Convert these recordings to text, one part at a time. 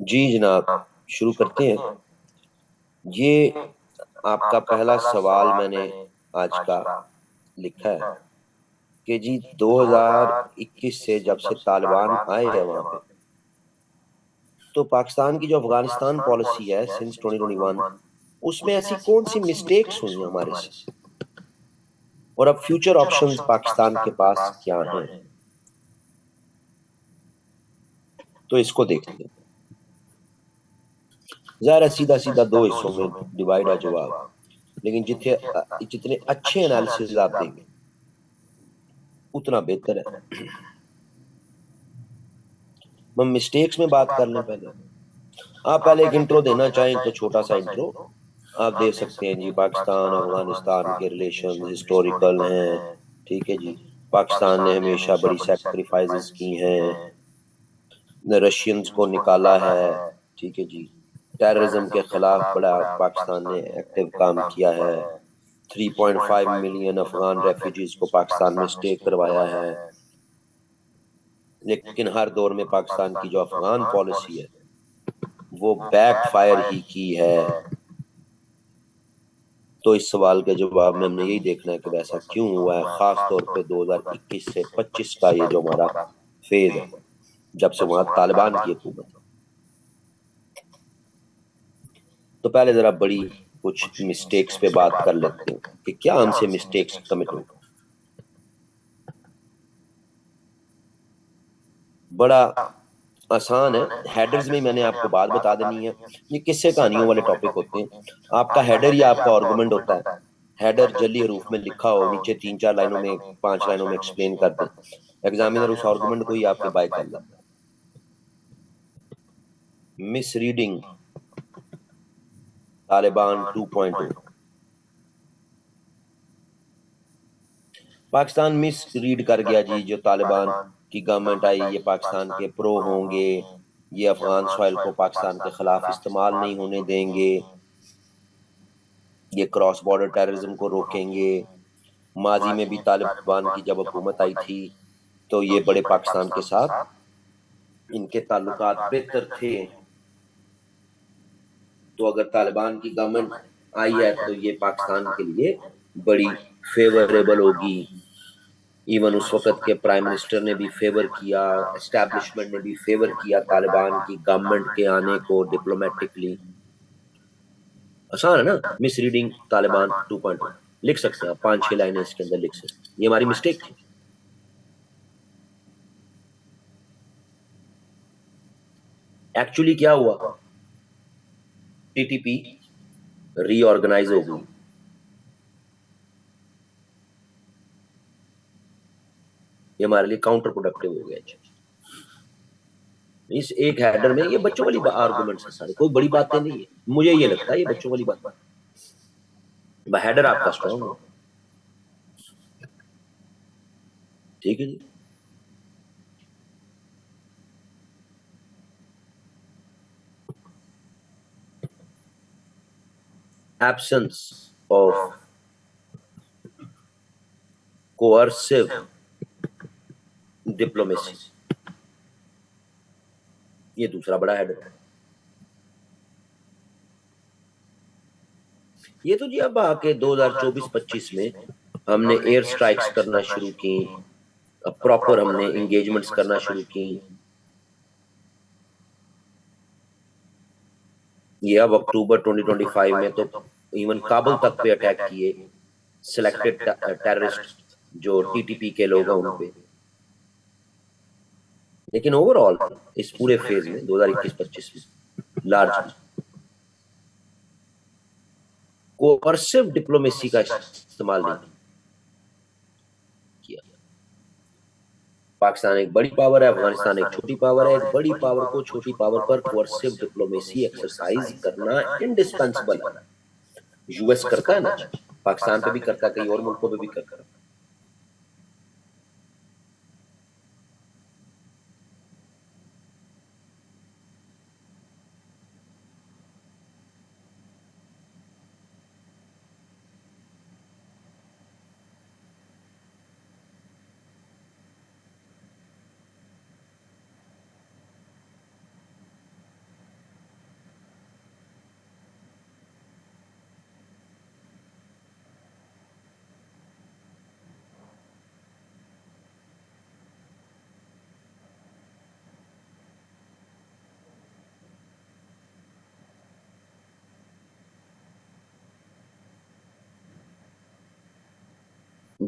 जी जनाब, शुरू करते हैं। ये आपका पहला सवाल मैंने आज का लिखा है कि जी 2021 से जब से तालिबान आए हैं वहां पे, तो पाकिस्तान की जो अफगानिस्तान पॉलिसी है सिंस 2021, उसमें ऐसी कौन सी मिस्टेक्स हुई हैं हमारे से, और अब फ्यूचर ऑप्शंस पाकिस्तान के पास क्या हैं। तो इसको देखते हैं। ज़ाहिर है सीधा सीधा दो हिस्सों में डिवाइड है जवाब, लेकिन जितने अच्छे एनालिसिस आप देंगे उतना बेहतर है। हम मिस्टेक्स में बात कर लें पहले। आप पहले एक इंट्रो देना चाहें तो छोटा सा इंट्रो आप दे सकते हैं। जी पाकिस्तान अफगानिस्तान के रिलेशन हिस्टोरिकल हैं, ठीक है जी। पाकिस्तान ने हमेशा बड़ी सैक्रिफाइसेस की हैं, रशियंस को निकाला है, ठीक है जी। टेररिज्म के खिलाफ बड़ा पाकिस्तान ने एक्टिव काम किया है। 3.5 मिलियन अफगान रेफ्यूजीज को पाकिस्तान में स्टे करवाया है। लेकिन हर दौर में पाकिस्तान की जो अफगान पॉलिसी है वो बैक फायर ही की है। तो इस सवाल के जवाब में हमने यही देखना है कि वैसा क्यों हुआ है, खास तौर पे 2021 से 25 का ये जो हमारा फेज है, जब से वहां तालिबान की हुकूमत है। तो पहले जरा बड़ी कुछ मिस्टेक्स पे बात कर लेते हैं कि क्या हमसे मिस्टेक्स कमिट हो। बड़ा आसान है। हेडर्स में मैंने आपको बात बता देनी है। ये किस्से कहानियों वाले टॉपिक होते हैं। आपका हेडर या आपका आर्गुमेंट होता है। हेडर जली हरूफ में लिखा हो, नीचे 3-4 लाइनों में 5 लाइनों में एक्सप्लेन कर दे। एग्जामिनर उस आर्गुमेंट को ही आपके बाय कर लेता है। Miss reading Taliban 2.0। Pakistan miss read कर गया जी। जो तालिबान की गवर्नमेंट आई, ये पाकिस्तान के प्रो होंगे, ये अफगान सॉइल को पाकिस्तान के खिलाफ इस्तेमाल नहीं होने देंगे, ये क्रॉस बॉर्डर टेररिज्म को रोकेंगे। माजी में भी तालिबान की जब हुकूमत आई थी तो ये बड़े पाकिस्तान के साथ इनके ताल्लुकात बेहतर थे। तो अगर तालिबान की गवर्नमेंट आई है तो ये पाकिस्तान के लिए बड़ी फेवरेबल होगी। इवन उस वक्त के प्राइम मिनिस्टर ने भी फेवर किया, एस्टैब्लिशमेंट ने भी फेवर किया तालिबान की गवर्नमेंट के आने को डिप्लोमेटिकली। आसान है ना। मिस रीडिंग तालिबान 2.0 लिख सकते हैं आप, 5-6 लाइनें इसके अंदर लिख सकते हैं। ये हमारी मिस्टेक थी। एक्चुअली क्या हुआ, टीटीपी रीऑर्गेनाइज हो गई। ये हमारे लिए काउंटर प्रोडक्टिव हो गया। इस एक हेडर में ये बच्चों वाली आर्गुमेंट्स है सारे, कोई बड़ी बातें नहीं है। मुझे ये लगता है ये बच्चों वाली बात। हेडर आपका स्ट्रॉन्ग हो, ठीक है जी। एब्सेंस ऑफ कोअर्सिव डिप्लोमेसी, ये दूसरा बड़ा हेडर है। ये तो जी अब आके 2024-25 में हमने एयर स्ट्राइक्स करना शुरू की, अब प्रॉपर हमने एंगेजमेंट्स करना शुरू की। ये अब अक्टूबर 2025 में तो इवन काबुल तक पे अटैक किए सिलेक्टेड टेररिस्ट जो टीटीपी के लोग हैं उन पे। लेकिन ओवरऑल इस पूरे फेज में 2021-25 में लार्जली कोअर्सिव डिप्लोमेसी का इस्तेमाल नहीं किया। पाकिस्तान एक बड़ी पावर है, अफगानिस्तान एक छोटी पावर है। एक बड़ी पावर को छोटी पावर पर कोअर्सिव डिप्लोमेसी एक्सरसाइज करना इंडिस्पेंसिबल है। यूएस करता है ना, पाकिस्तान पे भी करता है, कई और मुल्कों पे भी करता है।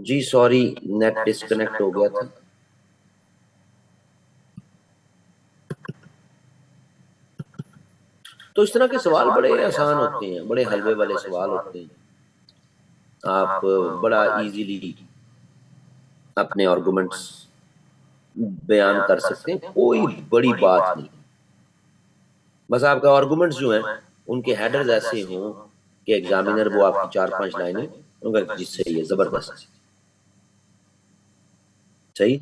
जी सॉरी, नेट डिस्कनेक्ट हो गया था। तो इस तरह के सवाल बड़े आसान होते हैं, बड़े हलवे वाले सवाल होते हैं। आप बड़ा इजीली अपने आर्गुमेंट्स बयान कर सकते हैं, कोई बड़ी बात नहीं। बस आपका आर्गुमेंट्स जो हैं उनके हेडर्स ऐसे हों कि एग्जामिनर वो आपकी 4-5 लाइनें उनका जिससे ये जबरदस्त सही।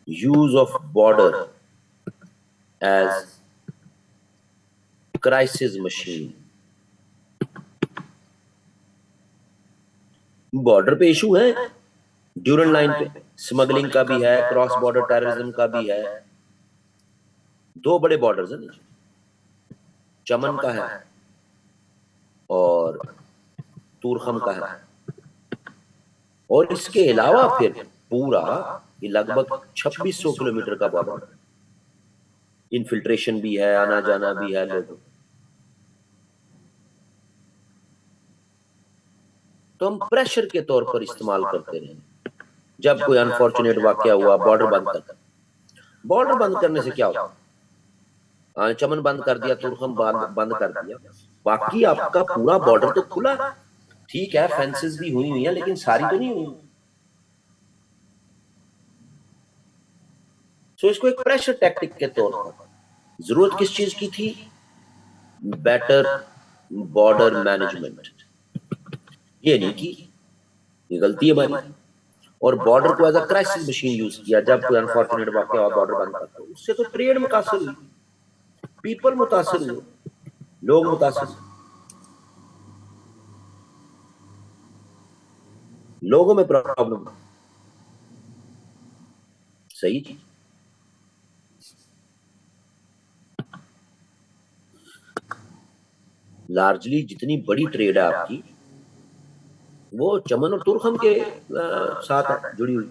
Use of border as crisis machine. Border पे इशू है, ड्यूरन लाइन पे स्मगलिंग का भी है, क्रॉस बॉर्डर टेररिज्म का भी है। दो बड़े बॉर्डर्स हैं, चमन का है और तूरखम का है। और इसके अलावा फिर पूरा ये लगभग 2600 किलोमीटर का बॉर्डर, इनफिल्ट्रेशन भी है, आना जाना भी है लोगों। तो हम प्रेशर के तौर पर इस्तेमाल करते रहे। जब कोई अनफॉर्चुनेट वाकया हुआ, बॉर्डर बंद कर, बॉर्डर बंद करने से क्या होता, चमन बंद कर दिया, तुर्खम बंद बंद कर दिया, बाकी आपका पूरा बॉर्डर तो खुला है। ठीक है, फेंसेस भी हुई हुई है लेकिन सारी तो नहीं हुई। सो इसको एक प्रेशर टैक्टिक के तौर पर जरूरत किस चीज की थी? Better border management. ये नहीं की, ये गलती है हमारी। और बॉर्डर को as a crisis machine use किया। जब कोई अनफॉर्चुनेट वाकया हुआ, बॉर्डर बंद कर दो, उससे तो ट्रेड मुतासर हुई, पीपल मुतासर हुए, लोग मुतासर, लोगों में प्रॉब्लम। सही। लार्जली जितनी बड़ी ट्रेड है आपकी वो चमन और तुरखम के साथ है जुड़ी हुई,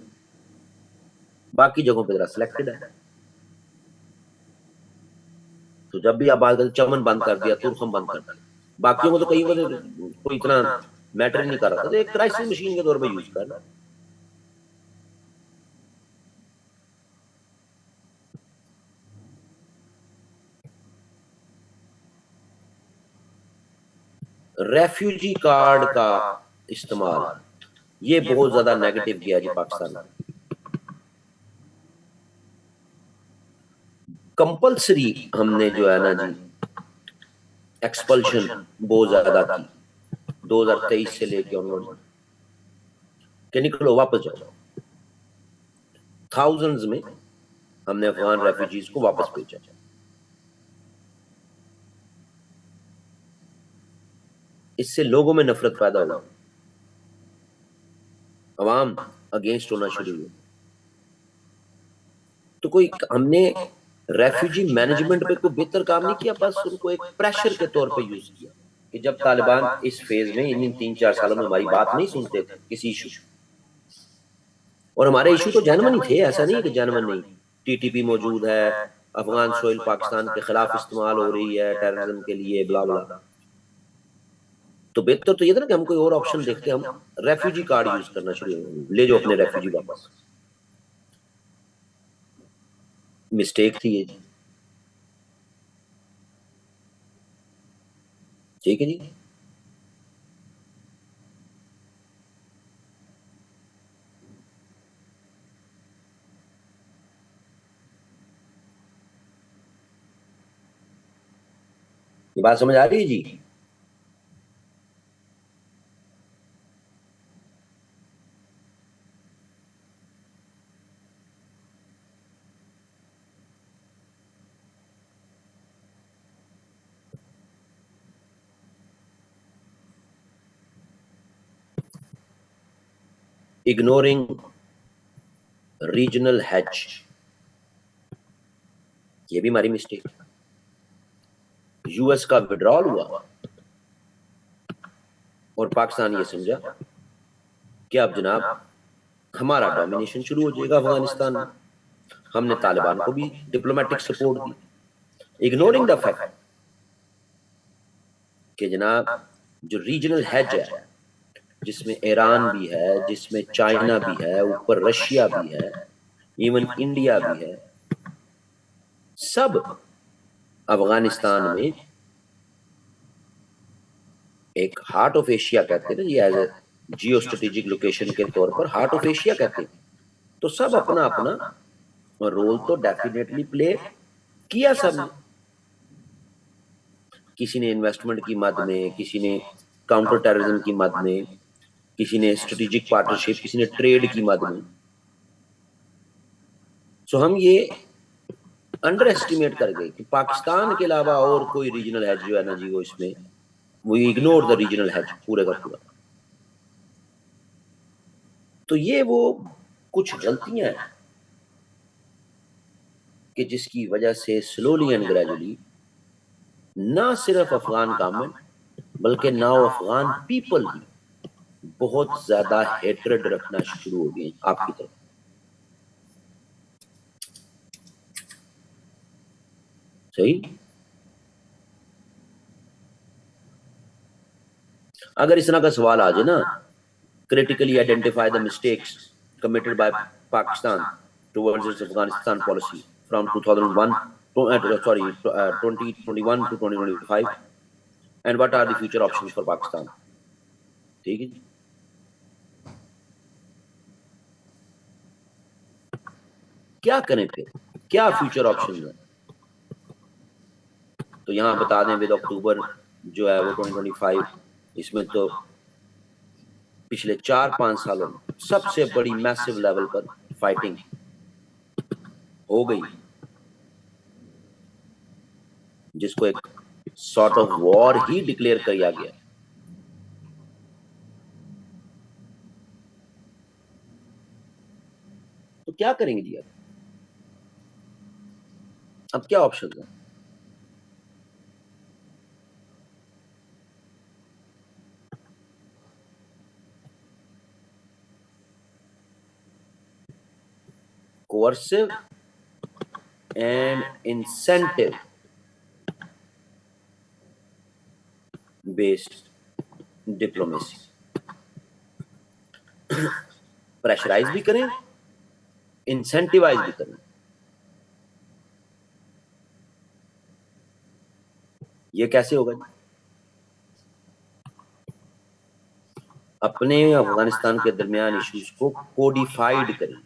बाकी जगहों पे जरा सिलेक्टेड है। तो जब भी आप बात करें, चमन बंद कर दिया, तुरखम बंद कर दिया, बाकियों को तो कई बार कोई इतना मैटर ही नहीं कर रहा था, तो एक क्राइसिस मशीन के तौर पर यूज करना। रेफ्यूजी कार्ड का इस्तेमाल, ये बहुत ज्यादा नेगेटिव गया जी पाकिस्तान में। कंपल्सरी हमने जो है ना जी एक्सपल्शन बहुत ज्यादा की 2023 से लेके ऑनवर्ड, कि निकलो वापस जाओ। थाउजेंड्स में हमने अफगान रेफ्यूजीज को वापस भेजा। इससे लोगों में नफरत पैदा हुई, अवाम अगेंस्ट होना शुरू हुई। तो कोई हमने रेफ्यूजी मैनेजमेंट पे कोई बेहतर काम नहीं किया, बस उनको एक प्रेशर के तौर पे यूज किया कि जब तालिबान इस फेज में इन 3-4 सालों में हमारी बात नहीं सुनते थे किसी इशू, और हमारे इशू तो जेन्युइन ही थे, ऐसा नहीं है कि जेन्युइन नहीं। टीटीपी मौजूद है, अफगान सोइल पाकिस्तान के खिलाफ इस्तेमाल हो रही है टेररिज्म के लिए, ब्ला ब्ला। तो बेहतर तो ये था ना कि हम कोई और ऑप्शन देखते, हम रेफ्यूजी कार्ड यूज करना शुरू ले जाओ अपने रेफ्यूजी वापस। मिस्टेक थी ये जी। ठीक है जी। ये बात समझ आ रही है जी? इग्नोरिंग रीजनल हैच, ये भी हमारी मिस्टेक। यूएस का विड्रॉल हुआ और पाकिस्तान ये समझा कि अब जनाब हमारा डोमिनेशन शुरू हो जाएगा अफगानिस्तान में। हमने तालिबान को भी diplomatic support the, ignoring the fact कि जनाब जो रीजनल हेज है, जिसमें ईरान भी है, जिसमें चाइना भी है, ऊपर रशिया भी है, इवन इंडिया भी है, सब अफगानिस्तान में एक हार्ट ऑफ एशिया कहते हैं ना ये, as a geostrategic location के तौर पर हार्ट ऑफ एशिया कहते हैं। तो सब अपना अपना रोल तो डेफिनेटली प्ले किया सबने। किसी ने इन्वेस्टमेंट की मद में, किसी ने काउंटर टेररिज्म की मद में, किसी ने स्ट्रेटेजिक पार्टनरशिप, किसी ने ट्रेड की मद में। सो हम ये अंडर एस्टिमेट कर गए कि पाकिस्तान के अलावा और कोई रीजनल हैज जो है ना जी, वो इसमें वो इग्नोर द रीजनल हैज पूरे का पूरा। तो ये वो कुछ गलतियां हैं कि जिसकी वजह से स्लोली एंड ग्रेजुअली ना सिर्फ अफगान गवर्नमेंट बल्कि नाउ अफगान पीपल भी बहुत ज्यादा हेट्रेड रखना शुरू हो गए आपकी तरफ। सही। अगर इस तरह का सवाल आ जाए ना, critically identify the mistakes committed by Pakistan towards its Afghanistan policy from 2001 2021 to 2025 and what are the future options for Pakistan। ठीक है, क्या करें फिर, क्या फ्यूचर ऑप्शन है। तो यहां बता दें विद अक्टूबर जो है वो 2025, इसमें तो पिछले 4-5 सालों में सबसे बड़ी मैसिव लेवल पर फाइटिंग हो गई, जिसको एक sort of war he declare किया गया। तो क्या करेंगे जी अब क्या ऑप्शन है। coercive and incentive based diplomacy, pressurise भी करें, इंसेंटिवाइज भी करें। ये कैसे होगा? अपने अफगानिस्तान के दरमियान इश्यूज को कोडिफाइड करें,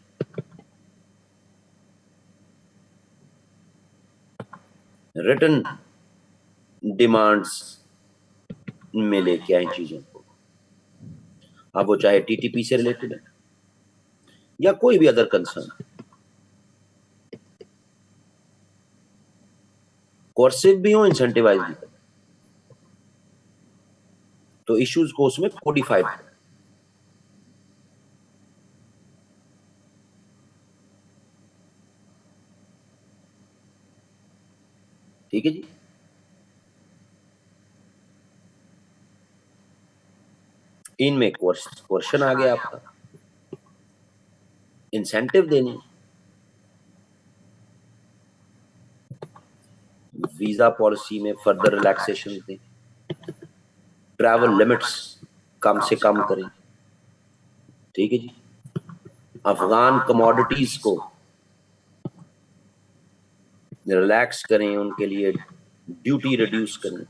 रिटन डिमांड्स में लेके आए चीजों को। अब वो चाहे टीटीपी से रिलेटेड है या कोई भी अदर कंसर्न, कोर्सिव भी हो, इंसेंटिवाइज भी हो, तो इश्यूज को उसमें कोडिफाइड करें। ठीक है जी। इनमें क्वेश्चन आ गया आपका, इंसेंटिव देने, वीजा पॉलिसी में फर्दर रिलैक्सेशन दें, ट्रैवल लिमिट्स कम से कम करें। ठीक है जी। अफगान कमोडिटीज को रिलैक्स करें, उनके लिए ड्यूटी रिड्यूस करें।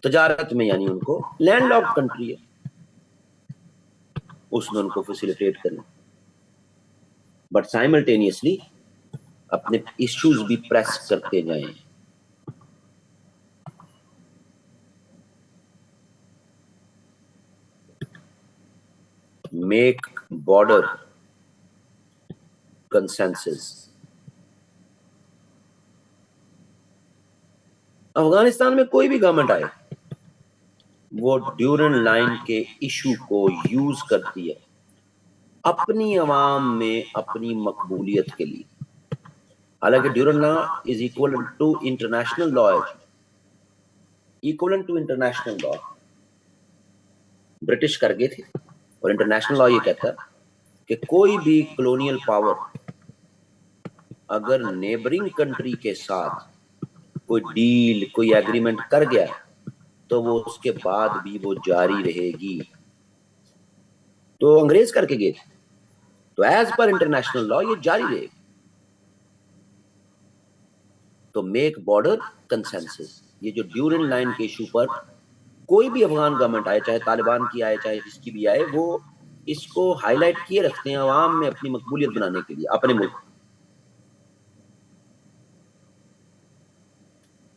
तजारत में यानी उनको लैंडलॉक्ड कंट्री है उसमें उनको फैसिलिटेट करें, बट साइमल्टेनियसली अपने इश्यूज भी प्रेस करते जाएं। Make border consensus. अफगानिस्तान में कोई भी गवर्नमेंट आए वो ड्यूरन लाइन के इशू को यूज करती है अपनी अवाम में अपनी मकबूलियत के लिए। हालांकि Durand law is equal to international law है, equivalent to international law British कर गए थे। और इंटरनेशनल लॉ ये कहता है कि कोई भी कॉलोनियल पावर अगर नेबरिंग कंट्री के साथ कोई डील कोई एग्रीमेंट कर गया तो वो उसके बाद भी वो जारी रहेगी। तो अंग्रेज करके गए थे, तो एज पर इंटरनेशनल लॉ ये जारी रहेगी। तो मेक बॉर्डर कंसेंसस, ये जो ड्यूरेंट लाइन के इशू पर कोई भी अफगान गवर्नमेंट आए, चाहे तालिबान की आए चाहे जिसकी भी आए, वो इसको हाईलाइट किए रखते हैं अवाम में अपनी मकबूलियत बनाने के लिए अपने मुल्क।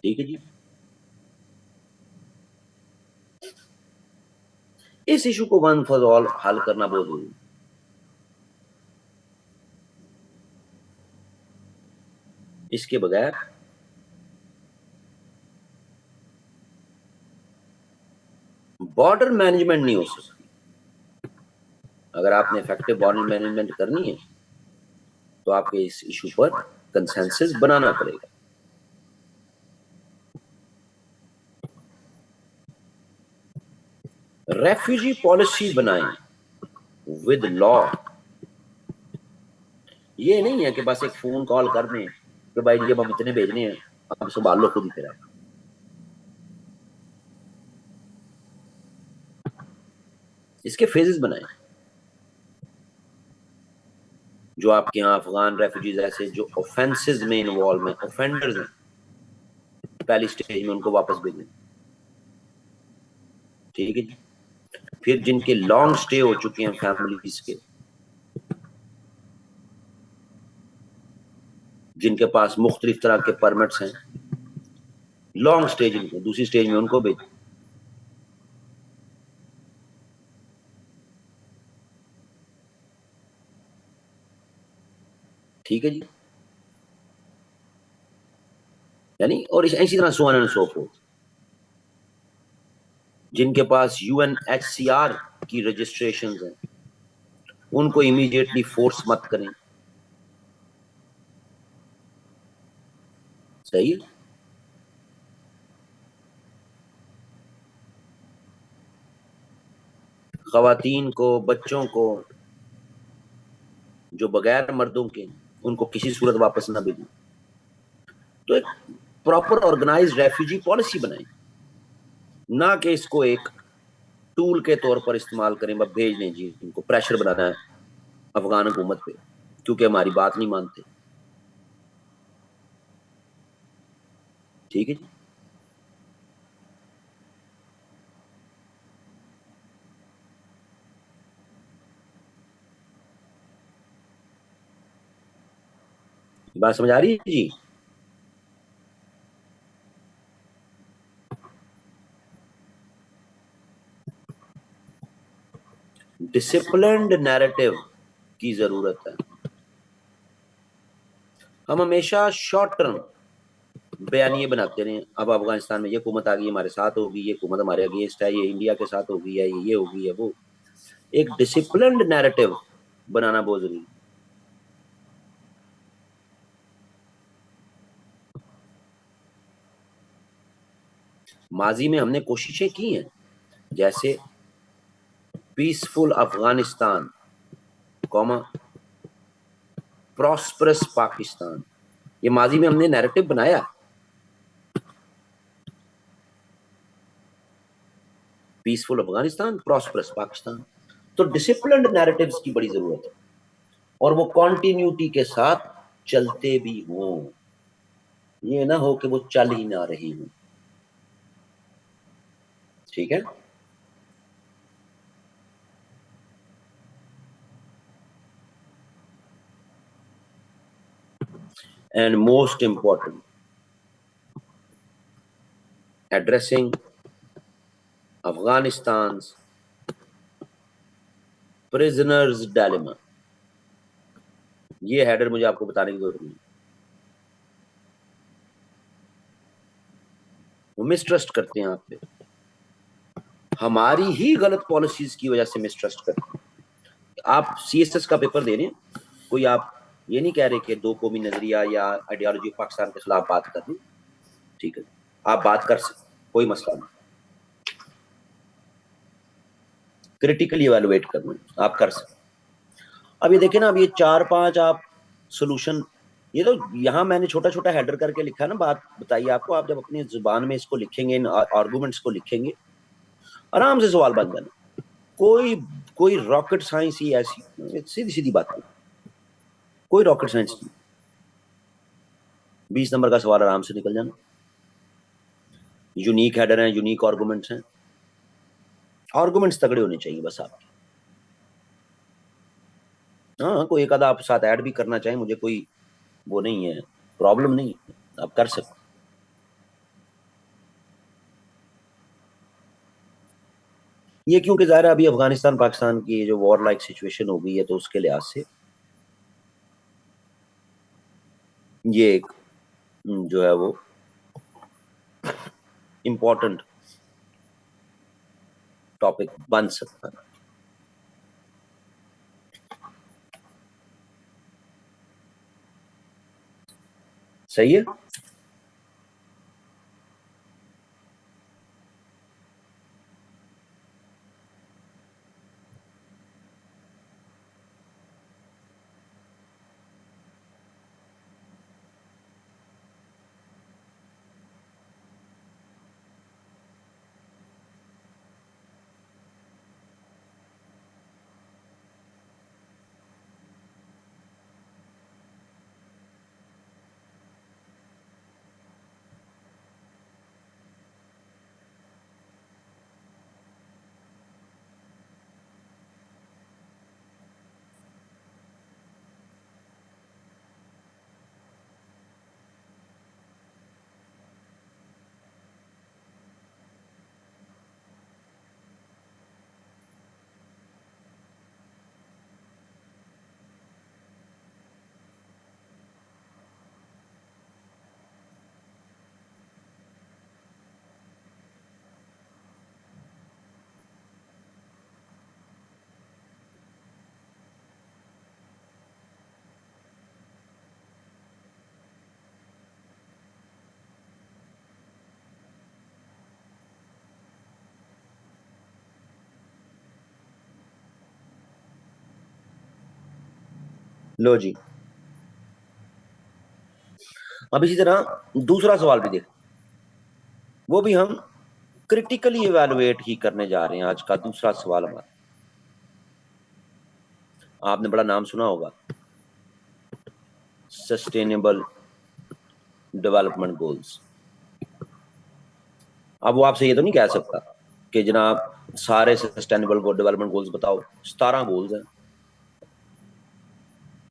ठीक है जी। इस इशू को वन फॉर ऑल हल करना बहुत जरूरी है। इसके बगैर बॉर्डर मैनेजमेंट नहीं हो सकती। अगर आपने इफेक्टिव बॉर्डर मैनेजमेंट करनी है तो आपके इस इशू पर कंसेंसस बनाना पड़ेगा। रेफ्यूजी पॉलिसी बनाएं विद लॉ। ये नहीं है कि बस एक फोन कॉल कर दें कि भाई जब हम इतने भेजने हैं आप संभाल लो खुद ही तरह। इसके फेजेस बनाएं। जो आपके यहाँ अफगान रेफ्यूजीज ऐसे जो ऑफेंसेस में इन्वॉल्व हैं, ऑफेंडर्स हैं, पहली स्टेज में उनको वापस भेजें। ठीक है जी। फिर जिनके लॉन्ग स्टे हो चुके हैं फैमिलीज के, जिनके पास मुख्तलिफ तरह के परमिट्स हैं, लॉन्ग स्टे जिनको, दूसरी स्टेज में उनको भेजें। ठीक है जी। यानी और इसी तरह so on and so fourth. जिनके पास यूएनएचसीआर की रजिस्ट्रेशन है उनको इमीडिएटली फोर्स मत करें। सही है। खवातीन को, बच्चों को, जो बगैर मर्दों के, उनको किसी सूरत वापस ना भेजें। तो एक प्रॉपर ऑर्गेनाइज्ड रेफ्यूजी पॉलिसी बनाएं, ना कि इसको एक टूल के तौर पर इस्तेमाल करें, बस भेज दें जी, इनको प्रेशर बनाना है अफगान हुकूमत पे क्योंकि हमारी बात नहीं मानते। ठीक है जी। बात समझ आ रही है जी। डिसिप्लिन्ड नैरेटिव की जरूरत है। हम हमेशा शॉर्ट टर्म बयानिए बनाते रहे, अब अफगानिस्तान में ये हुकूमत आ गई हमारे साथ होगी, ये हुकूमत हमारे अगेंस्ट है, ये इंडिया के साथ होगी, या ये होगी, या वो। एक डिसिप्लिन्ड नैरेटिव बनाना बहुत जरूरी है। माजी में हमने कोशिशें की हैं, जैसे peaceful Afghanistan, comma prosperous Pakistan, ये माजी में हमने नैरेटिव बनाया। Peaceful Afghanistan, prosperous Pakistan. तो डिसिप्लिन्ड नैरेटिव्स की बड़ी जरूरत है और वो कॉन्टिन्यूटी के साथ चलते भी हों। ये ना हो कि वो चल ही ना रही हो। ठीक है। And most important, addressing Afghanistan prisoners dilemma. ये हेडर मुझे आपको बताने की जरूरत नहीं। वो मिसट्रस्ट करते हैं आप पे, हमारी ही गलत पॉलिसीज की वजह से मिसट्रस्ट करते हैं। आप सीएसएस का पेपर दे रहे हैं, कोई आप ये नहीं कह रहे कि दो कौमी नजरिया या आइडियोलॉजी पाकिस्तान के खिलाफ बात कर रही। ठीक है, आप बात कर सकते, कोई मसला नहीं, क्रिटिकली इवैल्यूएट करना आप कर सकते। अब ये देखें ना, अब ये 4-5 आप सोल्यूशन, ये तो यहाँ मैंने छोटा छोटा हेडर करके लिखा है ना, बात बताइए आपको। आप जब अपनी जुबान में इसको लिखेंगे, इन आर्गुमेंट्स को लिखेंगे, आराम से सवाल बन जाना। कोई कोई रॉकेट साइंस ही ऐसी, सीधी सीधी बात है, कोई रॉकेट साइंस नहीं। 20 नंबर का सवाल आराम से निकल जाना। यूनिक हेडर हैं, यूनिक आर्गुमेंट्स हैं, आर्गुमेंट्स तगड़े होने चाहिए बस आपके। हाँ, कोई एक आधा आप साथ ऐड भी करना चाहें, मुझे कोई वो नहीं है, प्रॉब्लम नहीं है, आप कर सकते। ये क्योंकि ज़ाहिर है अभी अफगानिस्तान पाकिस्तान की जो वॉर लाइक सिचुएशन हो गई है, तो उसके लिहाज से ये एक जो है वो इम्पोर्टेंट टॉपिक बन सकता है। सही है। लो जी, अब इसी तरह दूसरा सवाल भी देख, वो भी हम क्रिटिकली इवैल्यूएट ही करने जा रहे हैं। आज का दूसरा सवाल हमारा, आपने बड़ा नाम सुना होगा, सस्टेनेबल डेवलपमेंट गोल्स। अब वो आपसे ये तो नहीं कह सकता कि जनाब सारे सस्टेनेबल डेवलपमेंट गोल्स बताओ। 17 गोल्स हैं,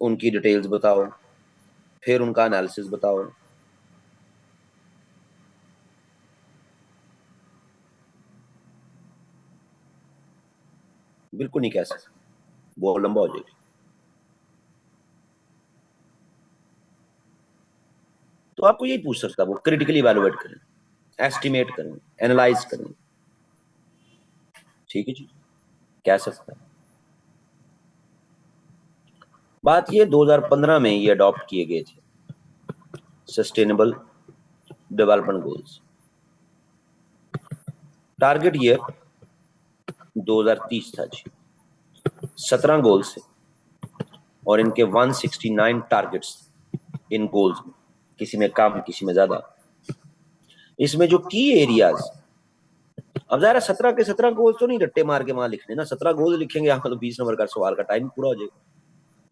उनकी डिटेल्स बताओ, फिर उनका एनालिसिस बताओ। बिल्कुल नहीं कह सकते, वो लंबा हो जाएगा। तो आपको यही पूछ सकता है, वो क्रिटिकली इवैल्यूएट करें, एस्टिमेट करें, एनालाइज करें। ठीक है जी, कह सकता है। बात ये 2015 में ये अडॉप्ट किए गए थे sustainable development goals. Target year 2030 था जी। 17 गोल्स थे और इनके 169 टारगेट्स इन गोल्स में, किसी में कम किसी में ज्यादा। इसमें जो की एरियाज, अब जरा 17 के 17 गोल्स तो नहीं रट्टे मार के वहां लिखने ना। 17 गोल लिखेंगे आप तो 20 नंबर का सवाल का टाइम पूरा हो जाएगा।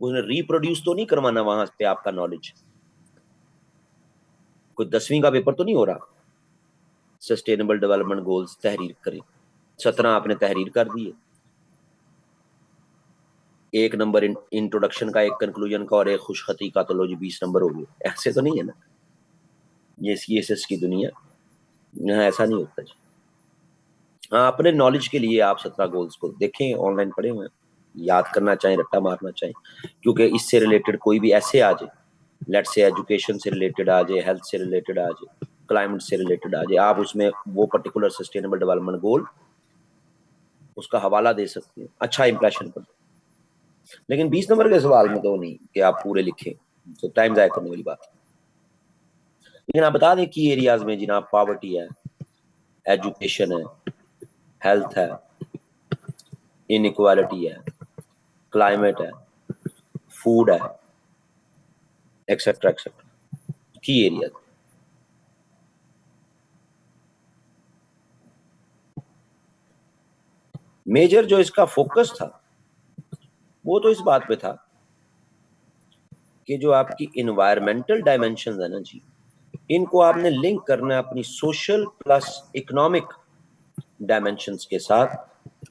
उसने रिप्रोड्यूस तो नहीं करवाना वहां पे आपका नॉलेज, कोई 10वीं का पेपर तो नहीं हो रहा। सस्टेनेबल डेवलपमेंट गोल्स तहरीर करें, 17 आपने तहरीर कर दिए, एक नंबर इंट्रोडक्शन का, एक कंक्लूजन का और एक खुशखती का, तो लो जी 20 नंबर हो गए। ऐसे तो नहीं है ना, ये सीएसएस की दुनिया, यहाँ ऐसा नहीं होता जी। हाँ, अपने नॉलेज के लिए आप 17 गोल्स को देखें, ऑनलाइन पढ़े हुए हैं, याद करना चाहें, रट्टा मारना चाहें, क्योंकि इससे रिलेटेड कोई भी ऐसे आ जाए, लेट से एजुकेशन से रिलेटेड आ जाए, हेल्थ से रिलेटेड आ जाए, क्लाइमेट से रिलेटेड आ जाए, आप उसमें वो पर्टिकुलर सस्टेनेबल डेवलपमेंट गोल उसका हवाला दे सकते हैं, अच्छा इंप्रेशन पर। लेकिन 20 नंबर के सवाल में तो नहीं कि आप पूरे लिखें, तो टाइम जाया करने वाली बात है। लेकिन आप बता दें की एरियाज में जनाब पॉवर्टी है, एजुकेशन है, हेल्थ है, इनइक्वालिटी है, क्लाइमेट है, फूड है, एक्सेट्रा एक्सेट्रा की एरिया। मेजर जो इसका फोकस था वो तो इस बात पे था कि जो आपकी इन्वायरमेंटल डायमेंशन है ना जी, इनको आपने लिंक करना है अपनी सोशल प्लस इकोनॉमिक डायमेंशंस के साथ,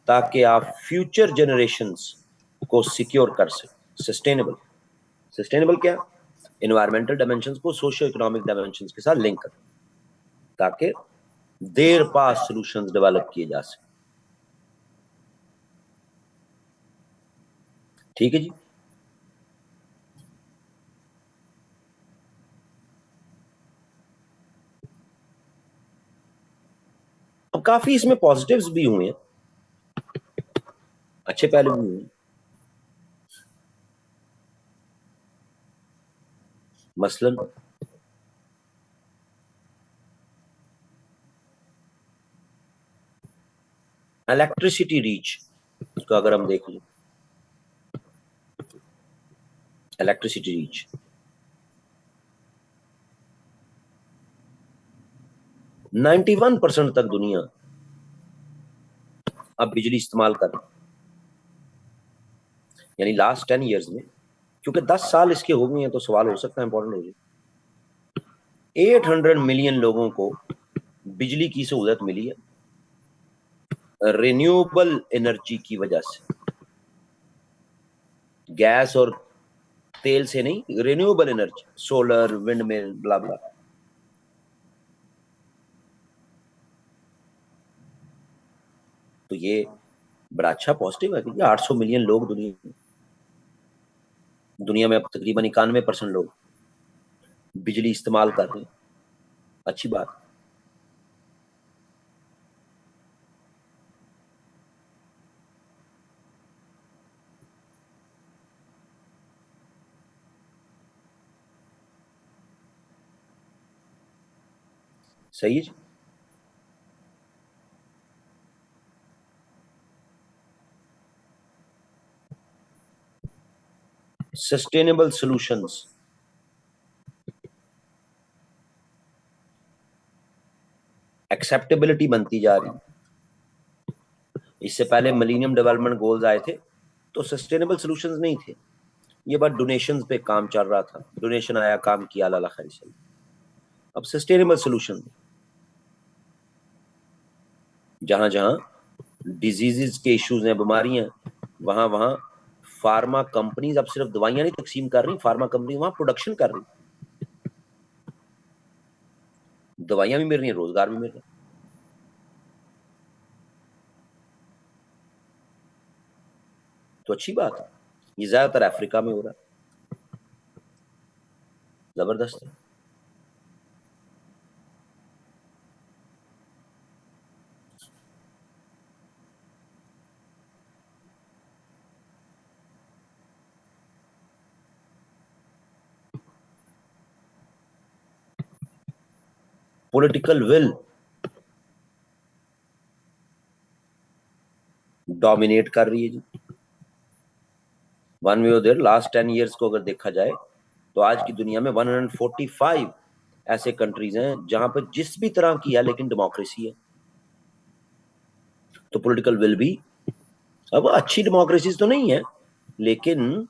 ताकि आप फ्यूचर जनरेशंस को सिक्योर कर सकें। सस्टेनेबल, सस्टेनेबल क्या, इन्वायरमेंटल डायमेंशंस को सोशो इकोनॉमिक डायमेंशंस के साथ लिंक करें, ताकि देर पास सॉल्यूशंस डेवलप किए जा सके। ठीक है जी। अब काफी इसमें पॉजिटिव्स भी हुए हैं, अच्छे पहलू भी हुए हैं। मसलन इलेक्ट्रिसिटी रीच को अगर हम देख लें, इलेक्ट्रिसिटी रीच 91% तक दुनिया अब बिजली इस्तेमाल कर रही, यानी लास्ट 10 ईयर्स में, क्योंकि 10 साल इसके हो गए हैं तो सवाल हो सकता है इंपॉर्टेंट हो जाए। 800 मिलियन लोगों को बिजली की सहूलत मिली है रिन्यूएबल एनर्जी की वजह से, गैस और तेल से नहीं, renewable energy, solar, wind mill, blah blah. तो ये बड़ा अच्छा पॉजिटिव है कि 800 मिलियन लोग दुनिया में अब तकरीबन 91% लोग बिजली इस्तेमाल कर रहे हैं, अच्छी बात। सही है। सस्टेनेबल सॉल्यूशंस, एक्सेप्टेबिलिटी बनती जा रही। इससे पहले मिलेनियम डेवलपमेंट गोल्स आए थे तो सस्टेनेबल सॉल्यूशंस नहीं थे, ये बात डोनेशंस पे काम चल रहा था, डोनेशन आया, काम किया, अल्लाह खैर से। अब सस्टेनेबल सॉल्यूशन, जहां जहां डिजीजेस के इश्यूज हैं, बीमारियां, वहां वहां फार्मा कंपनीज अब सिर्फ दवाइयां नहीं तकसीम कर रही, फार्मा कंपनी वहां प्रोडक्शन कर रही, दवाइयां भी मिल रही हैं, रोजगार भी मिल रहा है। तो अच्छी बात है, ये ज्यादातर अफ्रीका में हो रहा है, जबरदस्त है। पॉलिटिकल विल डोमिनेट कर रही है जी, one way there. Last 10 years को अगर देखा जाए तो आज की दुनिया में 145 ऐसे कंट्रीज हैं जहां पर जिस भी तरह की है लेकिन डेमोक्रेसी है। तो पॉलिटिकल विल भी, अब अच्छी डेमोक्रेसीज तो नहीं है, लेकिन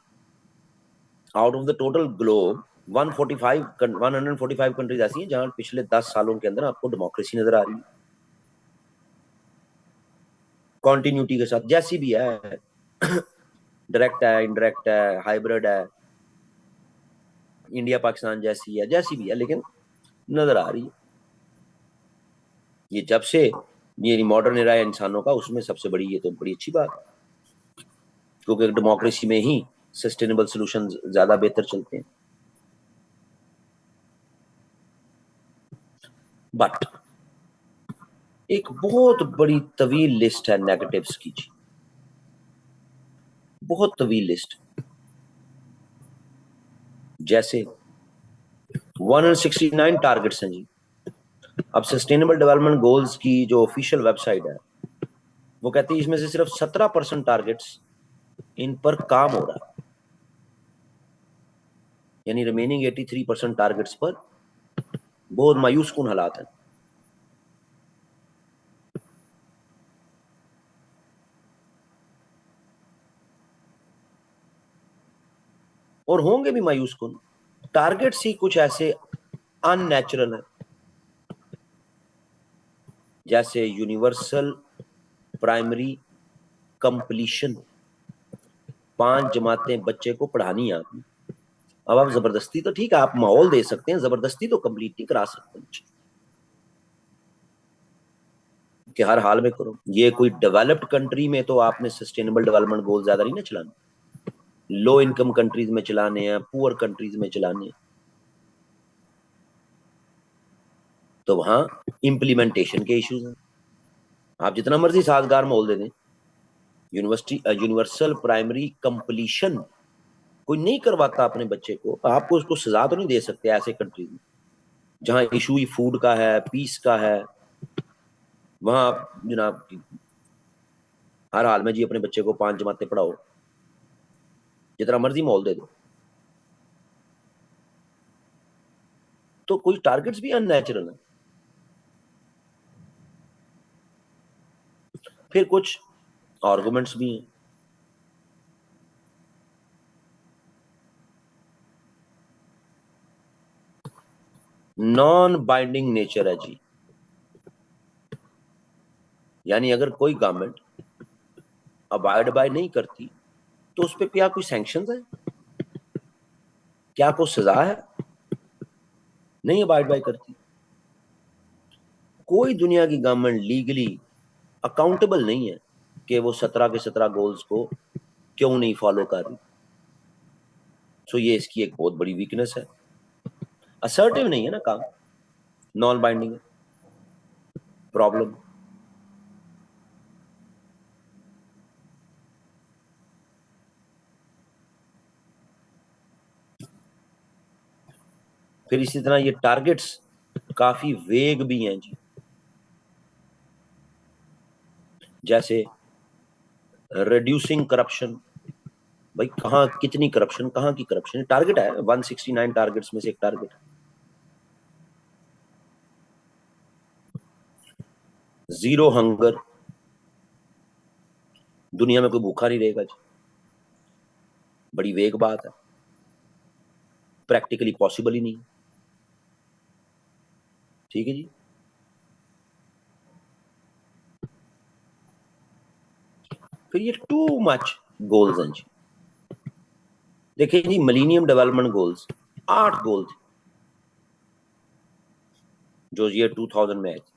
out of the total globe 145 countries ऐसी हैं जहां पिछले 10 सालों के अंदर आपको डेमोक्रेसी नजर आ रही है, कॉन्टिन्यूटी के साथ, जैसी भी है, डायरेक्ट है, इनडायरेक्ट है, हाइब्रिड है, इंडिया पाकिस्तान जैसी है, जैसी भी है, लेकिन नजर आ रही है। ये जब से ये मॉडर्न एरा है इंसानों का, उसमें सबसे बड़ी, ये तो बड़ी अच्छी बात, क्योंकि डेमोक्रेसी में ही सस्टेनेबल सॉल्यूशन ज्यादा बेहतर चलते हैं। बट एक बहुत बड़ी तवील लिस्ट है नेगेटिव्स की जी, बहुत तवील लिस्ट। जैसे 169 टारगेट्स हैं जी, अब सस्टेनेबल डेवलपमेंट गोल्स की जो ऑफिशियल वेबसाइट है वो कहती है इसमें से सिर्फ 17% टारगेट्स इन पर काम हो रहा है, यानी रिमेनिंग 83% टारगेट्स पर बहुत मायूस कुन हालात है। और होंगे भी मायूस कुन। टारगेट्स ही कुछ ऐसे अननेचुरल है, जैसे यूनिवर्सल प्राइमरी कंप्लीशन, 5 जमातें बच्चे को पढ़ानी है आपने। अब आप जबरदस्ती तो ठीक है, आप माहौल दे सकते हैं, जबरदस्ती तो कंप्लीट नहीं करा सकते कि हर हाल में करो। ये कोई डेवलप्ड कंट्री में तो आपने सस्टेनेबल डेवलपमेंट गोल ज्यादा नहीं ना चलाने, लो इनकम कंट्रीज में चलाने हैं, पुअर कंट्रीज में चलाने हैं, तो वहां इंप्लीमेंटेशन के इश्यूज हैं। आप जितना मर्जी साजगार माहौल दे दें, यूनिवर्सल प्राइमरी कंप्लीशन कोई नहीं करवाता अपने बच्चे को, आपको उसको सजा तो नहीं दे सकते ऐसे कंट्रीज में जहां इशू ही फूड का है, पीस का है। वहां आप जनाब हर हाल में जी अपने बच्चे को 5 जमातें पढ़ाओ, जितना मर्जी माहौल दे दो। तो कोई टारगेट्स भी अननेचुरल है। फिर कुछ आर्गुमेंट्स भी हैं। नॉन बाइंडिंग नेचर है जी, यानी अगर कोई गवर्नमेंट अबाइड बाय नहीं करती तो उस पर क्या कोई सैंक्शन है, क्या कोई सजा है? नहीं अबाइड बाय करती, कोई दुनिया की गवर्नमेंट लीगली अकाउंटेबल नहीं है कि वो 17 के 17 गोल्स को क्यों नहीं फॉलो कर रही। सो ये इसकी एक बहुत बड़ी वीकनेस है, असर्टिव नहीं है ना काम, नॉन बाइंडिंग प्रॉब्लम। फिर इसी तरह ये टारगेट्स काफी वेग भी हैं जी, जैसे रिड्यूसिंग करप्शन। भाई कहाँ कितनी करप्शन, कहाँ की करप्शन? टारगेट है 169 टारगेट्स में से एक टारगेट। जीरो हंगर, दुनिया में कोई भूखा नहीं रहेगा जी, बड़ी वेग बात है, प्रैक्टिकली पॉसिबल ही नहीं। ठीक है जी। फिर ये टू मच गोल्स हैं जी। देखिए जी, मिलीनियम डेवलपमेंट गोल्स 8 गोल थे जो ये 2000 में आए थे।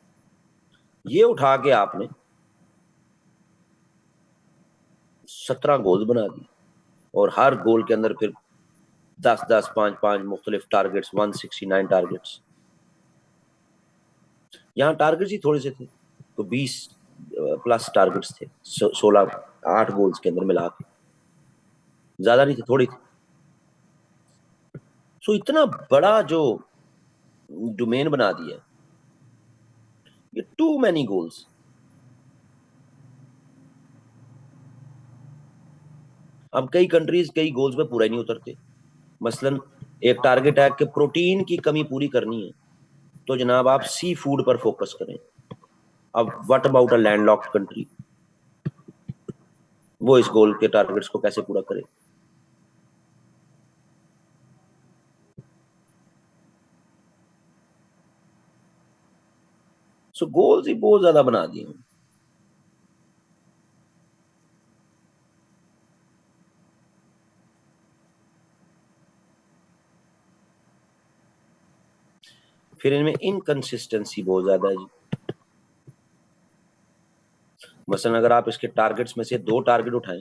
ये उठा के आपने 17 गोल्स बना दिए, और हर गोल के अंदर फिर 10-10, 5-5 मुख्तलिफ टारगेट्स, 169 टारगेट्स। यहाँ टारगेट्स ही थोड़े से थे, तो 20 प्लस टारगेट्स थे, 16, 8 गोल्स के अंदर मिला के, ज्यादा नहीं थे, थोड़ी थे। सो इतना बड़ा जो डोमेन बना दिया, ये टू मैनी गोल्स। अब कई कंट्रीज कई गोल्स में पूरा ही नहीं उतरते। मसलन एक टारगेट है कि प्रोटीन की कमी पूरी करनी है, तो जनाब आप सी फूड पर फोकस करें। अब what about a landlocked country, वो इस गोल के टारगेट्स को कैसे पूरा करे? सो गोल्स ही बहुत ज्यादा बना दिए हैं। फिर इनमें इनकंसिस्टेंसी बहुत ज्यादा है जी। मसलन अगर आप इसके टारगेट्स में से 2 टारगेट उठाएं,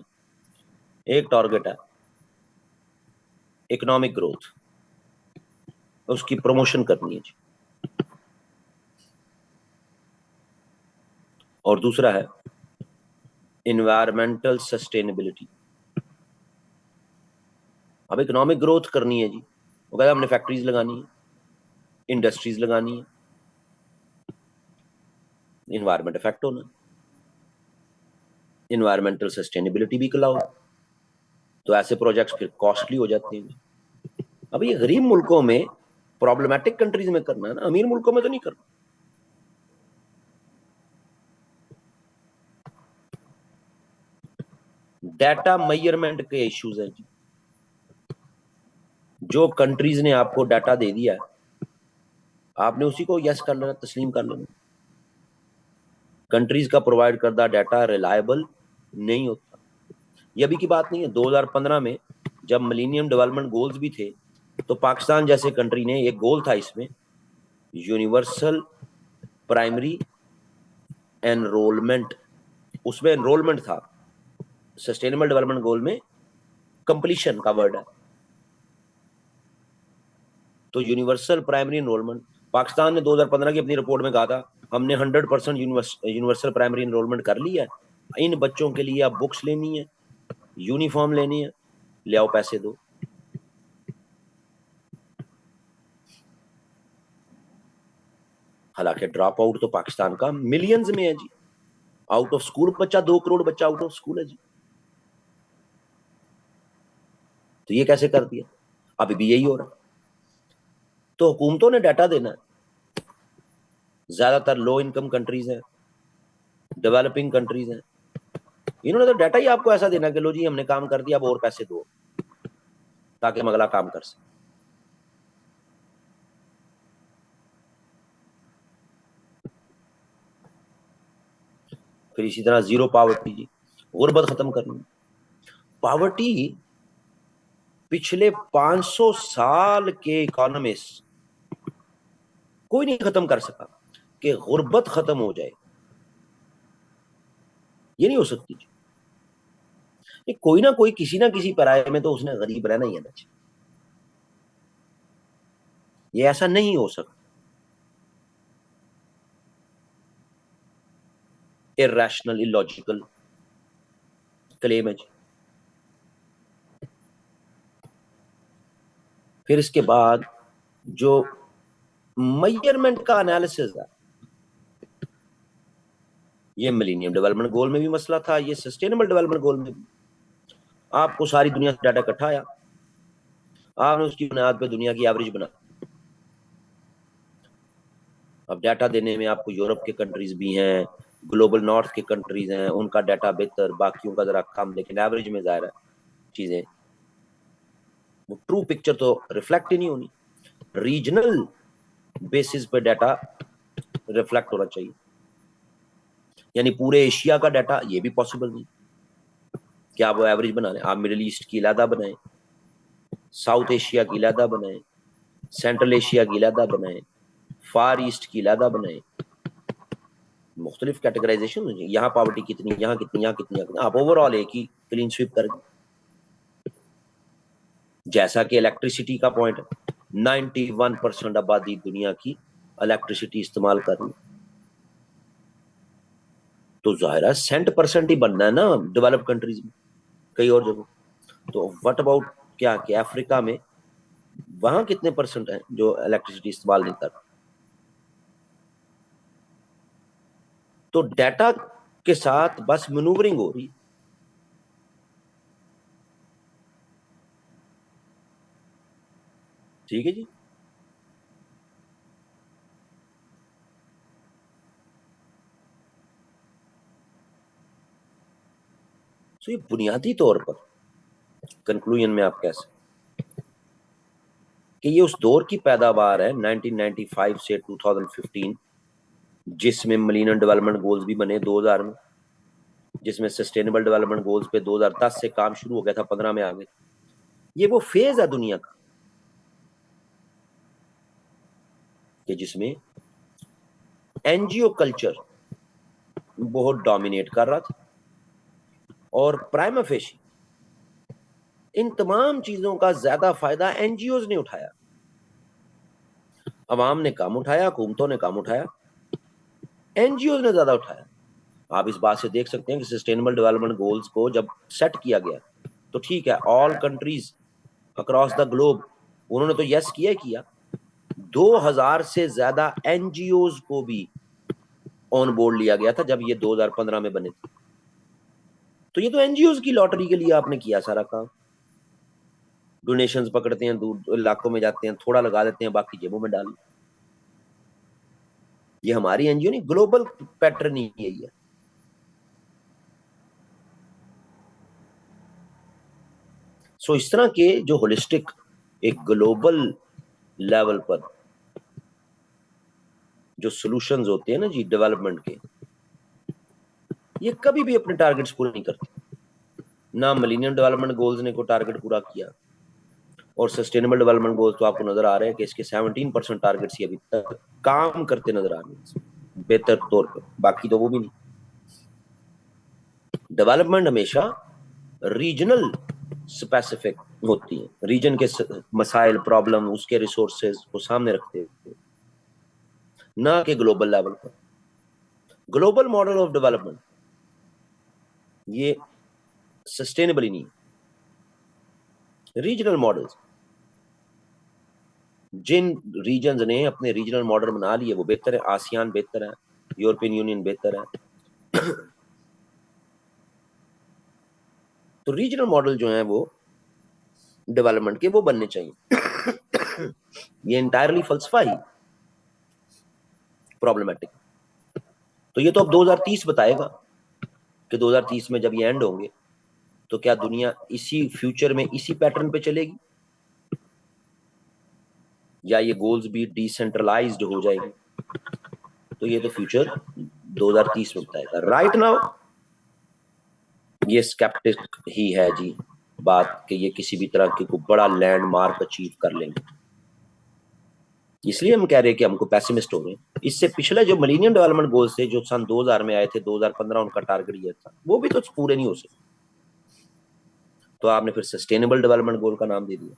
एक टारगेट है इकोनॉमिक ग्रोथ, उसकी प्रमोशन करनी है जी, और दूसरा है इन्वायरमेंटल सस्टेनेबिलिटी। अब इकोनॉमिक ग्रोथ करनी है जी, वो कहता है हमने फैक्ट्रीज लगानी है, इंडस्ट्रीज लगानी है, इन्वायरमेंट इफेक्ट होना, इन्वायरमेंटल सस्टेनेबिलिटी भी क्लाउड, तो ऐसे प्रोजेक्ट्स फिर कॉस्टली हो जाते हैं। अब ये गरीब मुल्कों में, प्रॉब्लमेटिक कंट्रीज में करना है ना, अमीर मुल्कों में तो नहीं करना। डाटा मेजरमेंट के इश्यूज हैं जी। जो कंट्रीज ने आपको डाटा दे दिया है, आपने उसी को यस कर लेना, तस्लीम कर लेना। कंट्रीज का प्रोवाइड करदा डाटा रिलायबल नहीं होता। ये अभी की बात नहीं है, 2015 में जब मिलेनियम डेवलपमेंट गोल्स भी थे, तो पाकिस्तान जैसे कंट्री ने एक गोल था इसमें, यूनिवर्सल प्राइमरी एनरोलमेंट, उसमें एनरोलमेंट था। सस्टेनेबल डेवलपमेंट गोल में कंप्लीशन का वर्ड है, तो यूनिवर्सल प्राइमरी एनरोलमेंट पाकिस्तान ने 2015 की अपनी रिपोर्ट में कहा था, हमने 100% यूनिवर्सल प्राइमरी एनरोलमेंट कर लिया है। इन बच्चों के लिए आप बुक्स लेनी है, यूनिफॉर्म लेनी है, ले आओ पैसे दो। हालांकि ड्रॉप आउट तो पाकिस्तान का मिलियंस में है जी। आउट ऑफ स्कूल बच्चा 2 करोड़ बच्चा आउट ऑफ स्कूल है जी। तो ये कैसे कर दिया? अभी भी यही हो रहा। तो हुकूमतों ने डाटा देना है, ज्यादातर लो इनकम कंट्रीज हैं, डेवलपिंग कंट्रीज हैं, इन्होंने तो डाटा ही आपको ऐसा देना कि लो जी हमने काम कर दिया, अब और पैसे दो ताकि हम अगला काम कर सकें। फिर इसी तरह जीरो पावर्टी जी, गुर्बत खत्म करनी। पावर्टी पिछले 500 साल के इकोनॉमिस्ट कोई नहीं खत्म कर सका कि गुर्बत खत्म हो जाए, ये नहीं हो सकती जी। ये कोई ना कोई किसी ना किसी पराये में तो उसने गरीब रहना ही है ना जी। ये ऐसा नहीं हो सकता, इरैशनल इलॉजिकल क्लेम है जी। फिर इसके बाद जो मेजरमेंट का एनालिसिस है, ये मिलेनियम डेवलपमेंट गोल में भी मसला था, ये सस्टेनेबल डेवलपमेंट गोल में भी। आपको सारी दुनिया से डाटा इकट्ठा आया, आपने उसकी बुनियाद पर दुनिया की एवरेज बना। अब डाटा देने में आपको यूरोप के कंट्रीज भी हैं, ग्लोबल नॉर्थ के कंट्रीज हैं, उनका डाटा बेहतर, बाकियों का जरा कम, लेकिन एवरेज में जाहिर है चीजें, वो ट्रू पिक्चर तो रिफ्लेक्ट ही नहीं होनी। रीजनल बेसिस पे डाटा रिफ्लेक्ट होना चाहिए, यानी पूरे एशिया का डाटा, ये भी पॉसिबल नहीं कि आप वो एवरेज बना लें। आप मिडिल ईस्ट की अलहदा बनाएं, साउथ एशिया की अलहदा बनाएं, सेंट्रल एशिया की अलहदा बनाएं, फार ईस्ट की अलहदा बनाएं, मुख्तलिफ कैटेगराइजेशन हो, यहाँ पॉवर्टी कितनी, यहाँ कितनी, यहाँ कितनी, आप ओवरऑल एक ही क्लीन स्वीप कर। जैसा कि इलेक्ट्रिसिटी का पॉइंट है, 91% आबादी दुनिया की इलेक्ट्रिसिटी इस्तेमाल कर रही, तो जाहिर है 100% ही बनना है ना डेवलप कंट्रीज में, कई और जगह। तो व्हाट अबाउट क्या कि अफ्रीका में वहां कितने परसेंट है जो इलेक्ट्रिसिटी इस्तेमाल नहीं कर? तो डाटा के साथ बस मैनूवरिंग हो रही। ठीक है जी। तो ये बुनियादी तौर पर कंक्लूजन में आप कह सकते कि ये उस दौर की पैदावार है 1995 से 2015, जिसमें मिलेनियम डेवलपमेंट गोल्स भी बने 2000 में, जिसमें सस्टेनेबल डेवलपमेंट गोल्स पे 2010 से काम शुरू हो गया था, 15 में आ गए। ये वो फेज है दुनिया का कि जिसमें एनजीओ कल्चर बहुत डोमिनेट कर रहा था, और प्राइमा फेशी इन तमाम चीजों का ज्यादा फायदा एनजीओज ने उठाया। अवाम ने कम उठाया, हुकूमतों ने कम उठाया, एनजीओ ने ज्यादा उठाया। आप इस बात से देख सकते हैं कि सस्टेनेबल डेवलपमेंट गोल्स को जब सेट किया गया, तो ठीक है, all countries across the globe उन्होंने तो यस किया, 2000 से ज्यादा एनजीओज को भी ऑन बोर्ड लिया गया था जब ये 2015 में बने थे। तो ये तो एनजीओ की लॉटरी के लिए आपने किया सारा काम। डोनेशंस पकड़ते हैं, दूर इलाकों में जाते हैं, थोड़ा लगा देते हैं, बाकी जेबों में डाल। ये हमारी एनजीओ नहीं, ग्लोबल पैटर्न ही यही है। सो इस तरह के जो होलिस्टिक एक ग्लोबल लेवल पर जो सॉल्यूशंस होते हैं ना जी डेवलपमेंट के, ये कभी भी अपने टारगेट्स पूरे नहीं करते। ना मिलेनियम डेवलपमेंट गोल्स ने को टारगेट पूरा किया, और सस्टेनेबल डेवलपमेंट गोल्स तो आपको नजर आ रहे हैं कि इसके 17% टारगेट्स ही अभी तक काम करते नजर आ रहे हैं बेहतर तौर पर, बाकी तो वो भी नहीं। डेवलपमेंट हमेशा रीजनल स्पेसिफिक होती है, रीजन के मसाइल, प्रॉब्लम, उसके रिसोर्सेज को सामने रखते हुए, ना कि ग्लोबल लेवल पर। ग्लोबल मॉडल ऑफ डेवलपमेंट ये सस्टेनेबल ही नहीं। रीजनल मॉडल्स, जिन रीजन्स ने अपने रीजनल मॉडल बना लिए वो बेहतर है। आसियान बेहतर है, यूरोपियन यूनियन बेहतर है। तो रीजनल मॉडल जो है वो डेवलपमेंट के वो बनने चाहिए। ये इंटायरली फलसफा ही प्रॉब्लमेटिक। तो ये तो अब 2030 बताएगा कि 2030 में जब ये एंड होंगे तो क्या दुनिया इसी फ्यूचर में इसी पैटर्न पे चलेगी, या ये गोल्स भी डिसेंट्रलाइज्ड हो जाएंगे। तो ये तो फ्यूचर 2030 में बताएगा। राइट नाउ ये स्केप्टिक ही है जी बात कि ये किसी भी तरह की कोई बड़ा लैंडमार्क अचीव कर लेंगे। इसलिए हम कह रहे हैं कि हमको पैसिमिस्ट हो रहे हैं। इससे पिछले जो मिलेनियम डेवलपमेंट गोल्स थे जो सन 2000 में आए थे, 2015 उनका टारगेट ये था, वो भी तो पूरे नहीं हो सके। तो आपने फिर सस्टेनेबल डेवलपमेंट गोल का नाम दे दिया।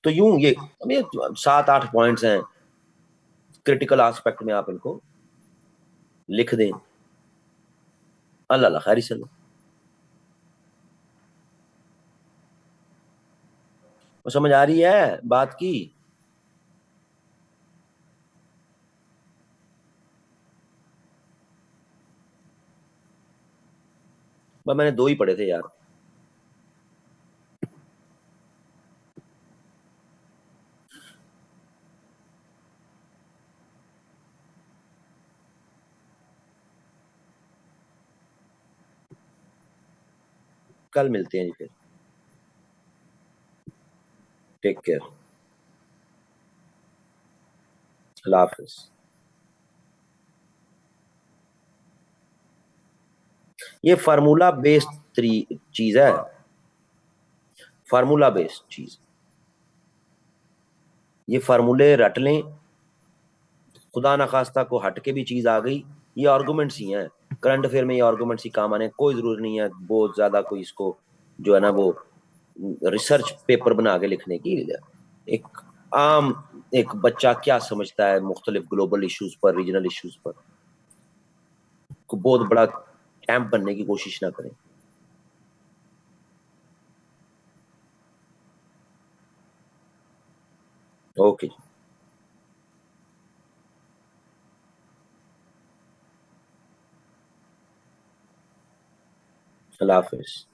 तो यूं ये 7-8 पॉइंट्स हैं, क्रिटिकल एस्पेक्ट में आप इनको लिख दें। अल्लाह अल्लाह खैर से। वो समझ आ रही है बात की? बस मैंने 2 ही पढ़े थे यार। कल मिलते हैं जी फिर। Take care. अल्लाह हाफिज। ये फार्मूला बेस्ड चीज है, फार्मूला बेस्ड चीज। ये फार्मूले रट लें, खुदा ना खास्ता को हट के भी चीज आ गई, ये आर्गुमेंट्स ही हैं। करंट अफेयर में ये आर्गुमेंट्स ही काम आने, कोई जरूरत नहीं है बहुत ज्यादा कोई इसको जो है ना वो रिसर्च पेपर बना के लिखने की। एक आम एक बच्चा क्या समझता है मुख्तलिफ ग्लोबल इश्यूज पर, रीजनल इश्यूज पर, को बहुत बड़ा कैंप बनने की कोशिश ना करें। ओके, अल्लाह हाफिज।